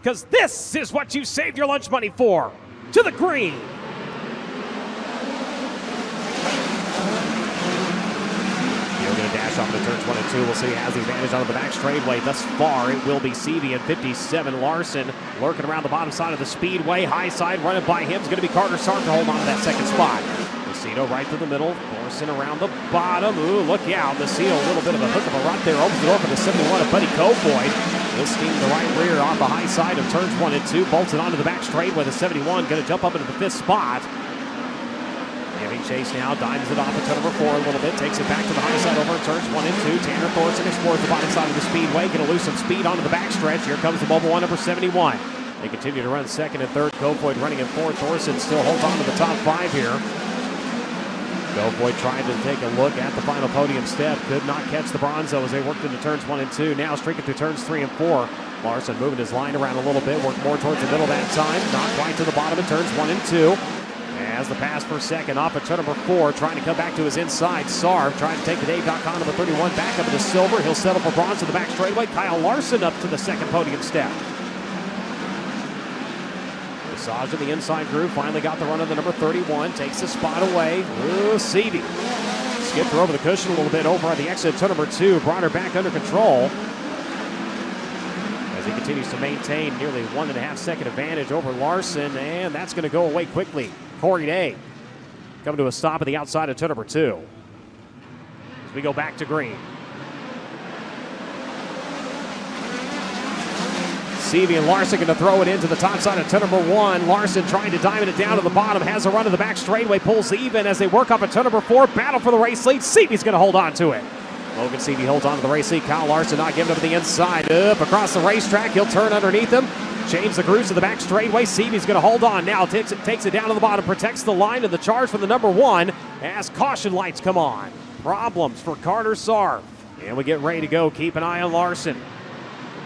because this is what you saved your lunch money for. To the green. Going to dash off into turns 1 and 2. We'll see who has the advantage on the back straightaway. Thus far, it will be 𝑉𝑰 in 57. Larson lurking around the bottom side of the speedway. High side running by him is going to be Carter Sark to hold on to that second spot. Macedo right to the middle. Larson around the bottom. Ooh, look out. Macedo, a little bit of a hook of a rut there. Opens the door for the 71 of Buddy Kofoid. He'll steam the right rear off the high side of turns 1 and 2. Bolts it onto the back straightaway. The 71 going to jump up into the 5th spot. Giving chase now, dimes it off at turn number 4 a little bit, takes it back to the high side over turns 1 and 2. Tanner Thorson explores the bottom side of the speedway, going to lose some speed onto the backstretch. Here comes the Mobile 1, number 71. They continue to run second and third. Kofoid running in fourth. Thorson still holds on to the top 5 here. Kofoid trying to take a look at the final podium step. Could not catch the Bronzo as they worked into turns 1 and 2. Now streaking through turns 3 and 4. Larson moving his line around a little bit, worked more towards the middle that time. Not quite to the bottom of turns 1 and 2. As the pass for second off at turn number 4, trying to come back to his inside. Sarv trying to take the Dave.com number 31 back up into silver. He'll settle for bronze to the back straightaway. Kyle Larson up to the second podium step. Massage in the inside groove. Finally got the run of the number 31. Takes the spot away. Ooh, 𝑉𝑰 skipped her over the cushion a little bit over on the exit of turn number 2. Brought her back under control. As he continues to maintain nearly 1.5 second advantage over Larson. And that's going to go away quickly. Corey Day coming to a stop at the outside of turn number 2. As we go back to green. 𝑉𝑰 and Larson going to throw it into the top side of turn number 1. Larson trying to diamond it down to the bottom. Has a run to the back straightaway. Pulls even as they work up at turn number 4. Battle for the race lead. 𝑉𝑰's going to hold on to it. Logan 𝑉𝑰 holds on to the race lead. Kyle Larson not giving up the inside. Up across the racetrack. He'll turn underneath him. Change the grooves to the back straightaway. 𝑉𝑰's going to hold on now. Takes it down to the bottom. Protects the line of the charge from the number 1 as caution lights come on. Problems for Carter Sark. And we get ready to go. Keep an eye on Larson.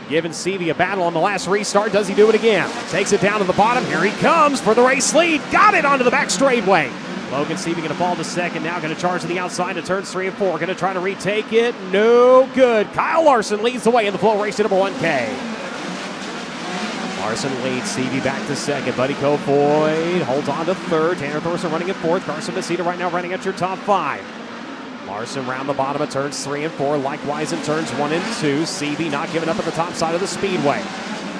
Giving 𝑉𝑰 a battle on the last restart. Does he do it again? Takes it down to the bottom. Here he comes for the race lead. Got it onto the back straightaway. Logan 𝑉𝑰 going to fall to second. Now going to charge to the outside to turns 3 and 4. Going to try to retake it. No good. Kyle Larson leads the way in the FloRacing number 1K. Larson leads 𝑉𝑰 back to second. Buddy Kofoid holds on to third. Tanner Thorson running in fourth. Carson Macedo right now running at your top 5. Larson round the bottom of turns 3 and 4. Likewise in turns 1 and 2. 𝑉𝑰 not giving up at the top side of the speedway.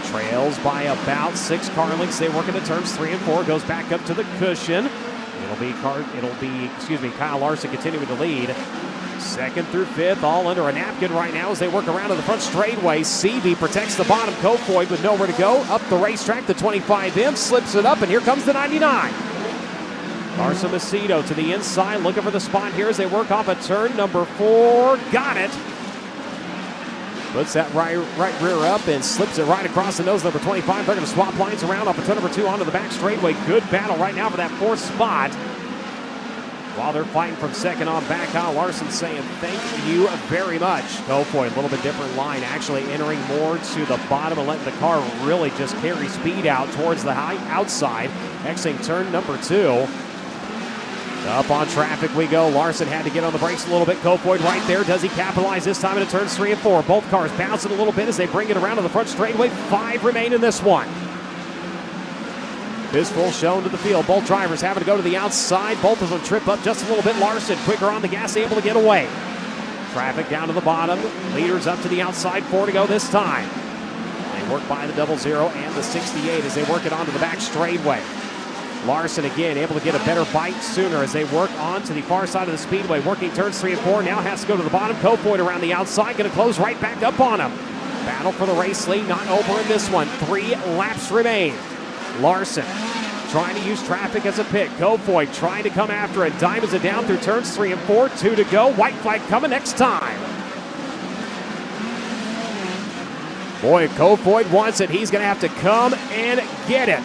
Trails by about 6 car lengths. They work into turns 3 and 4. Goes back up to the cushion. It'll be Kyle Larson continuing to lead. Second through 5th, all under a napkin right now as they work around to the front straightaway. 𝑉𝑰 protects the bottom. Kofoid with nowhere to go. Up the racetrack, the 25M, slips it up, and here comes the 99. Carson Macedo to the inside, looking for the spot here as they work off a turn number 4. Got it. Puts that right rear up and slips it right across the nose of number 25. They're going to swap lines around off of turn number 2 onto the back straightaway. Good battle right now for that 4th spot. While they're fighting from second on back, Kyle Larson saying thank you very much. Kofoid, a little bit different line, actually entering more to the bottom and letting the car really just carry speed out towards the high outside. Exiting turn number 2. Up on traffic we go. Larson had to get on the brakes a little bit. Kofoid right there. Does he capitalize this time into turns 3 and 4? Both cars bouncing a little bit as they bring it around to the front straightaway. 5 remain in this one. Fistful shown to the field. Both drivers having to go to the outside. Both of them trip up just a little bit. Larson quicker on the gas, able to get away. Traffic down to the bottom. Leaders up to the outside. 4 to go this time. They work by the 00 and the 68 as they work it onto the back straightaway. Larson again able to get a better bite sooner as they work on to the far side of the speedway. Working turns 3 and 4. Now has to go to the bottom. Kofoid around the outside. Going to close right back up on him. Battle for the race lead. Not over in this one. 3 laps remain. Larson trying to use traffic as a pit. Kofoid trying to come after it. Diamonds it down through turns 3 and 4. 2 to go. White flag coming next time. Boy, Kofoid wants it. He's going to have to come and get it.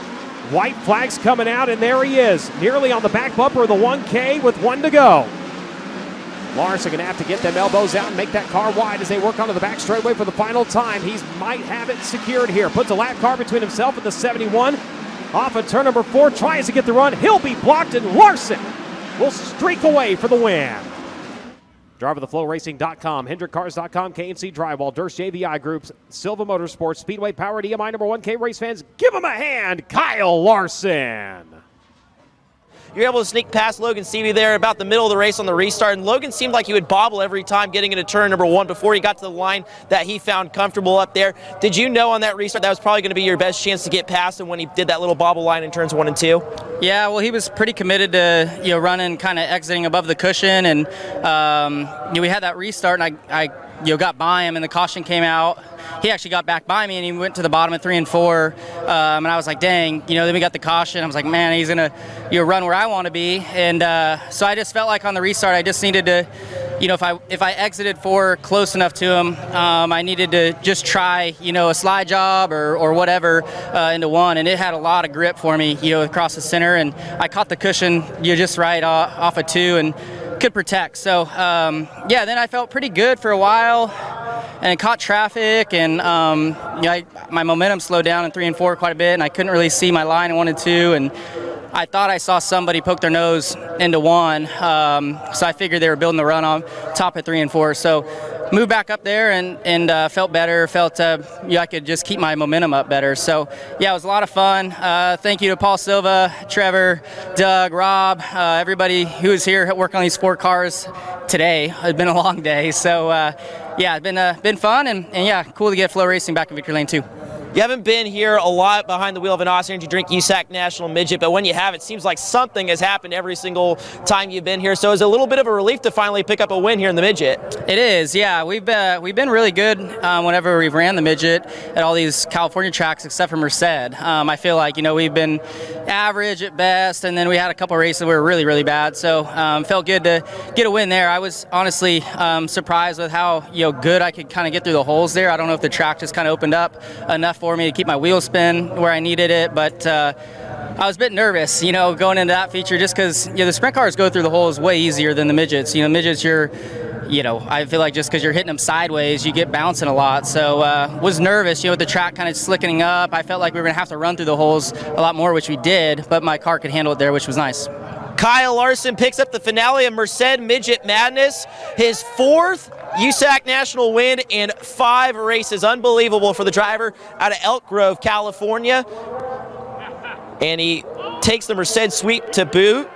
White flag's coming out, and there he is. Nearly on the back bumper of the 1K with 1 to go. Larson going to have to get them elbows out and make that car wide as they work onto the back straightaway for the final time. He might have it secured here. Puts a lap car between himself and the 71. Off of turn number 4, tries to get the run. He'll be blocked, and Larson will streak away for the win. Driver of the FloRacing.com, HendrickCars.com, KNC Drywall, Durst JVI Groups, Silva Motorsports, Speedway Powered EMI number 1K race fans. Give him a hand, Kyle Larson. You're able to sneak past Logan Seavey there about the middle of the race on the restart, and Logan seemed like he would bobble every time getting into turn number 1 before he got to the line that he found comfortable up there. Did you know on that restart that was probably going to be your best chance to get past him when he did that little bobble line in turns 1 and 2? Yeah, well, he was pretty committed to running, kind of exiting above the cushion, and we had that restart, and I got by him, and the caution came out. He actually got back by me, and he went to the bottom of 3 and 4, and I was like, dang, then we got the caution. I was like, man, he's gonna run where I want to be, and so I just felt like on the restart I just needed to, if I exited 4 close enough to him, I needed to just try, a slide job or whatever into 1, and it had a lot of grip for me, across the center, and I caught the cushion just right off of 2 and could protect. So then I felt pretty good for a while, and it caught traffic, and my momentum slowed down in 3 and 4 quite a bit, and I couldn't really see my line in 1 and 2, and I thought I saw somebody poke their nose into 1, so I figured they were building the run on top of 3 and 4. So moved back up there and felt better, felt I could just keep my momentum up better. So yeah, it was a lot of fun. Thank you to Paul Silva, Trevor, Doug, Rob, everybody who was here working on these 4 cars today. It's been a long day, so yeah, it's been fun, and yeah, cool to get FloRacing back in victory lane 2. You haven't been here a lot behind the wheel of an Austin Energy Drink USAC National Midget, but when you have, it seems like something has happened every single time you've been here. So it's a little bit of a relief to finally pick up a win here in the Midget. It is, yeah. We've been really good whenever we've ran the Midget at all these California tracks, except for Merced. I feel like we've been average at best, and then we had a couple races that were really, really bad. So felt good to get a win there. I was honestly surprised with how good I could kind of get through the holes there. I don't know if the track just kind of opened up enough for me to keep my wheel spin where I needed it, but I was a bit nervous, going into that feature, just because the sprint cars go through the holes way easier than the midgets. Midgets, I feel like just because you're hitting them sideways, you get bouncing a lot. So was nervous, with the track kind of slickening up. I felt like we were gonna have to run through the holes a lot more, which we did, but my car could handle it there, which was nice. Kyle Larson picks up the finale of Merced Midget Madness, his 4th USAC National win in 5 races. Unbelievable for the driver out of Elk Grove, California. And he takes the Merced sweep to boot.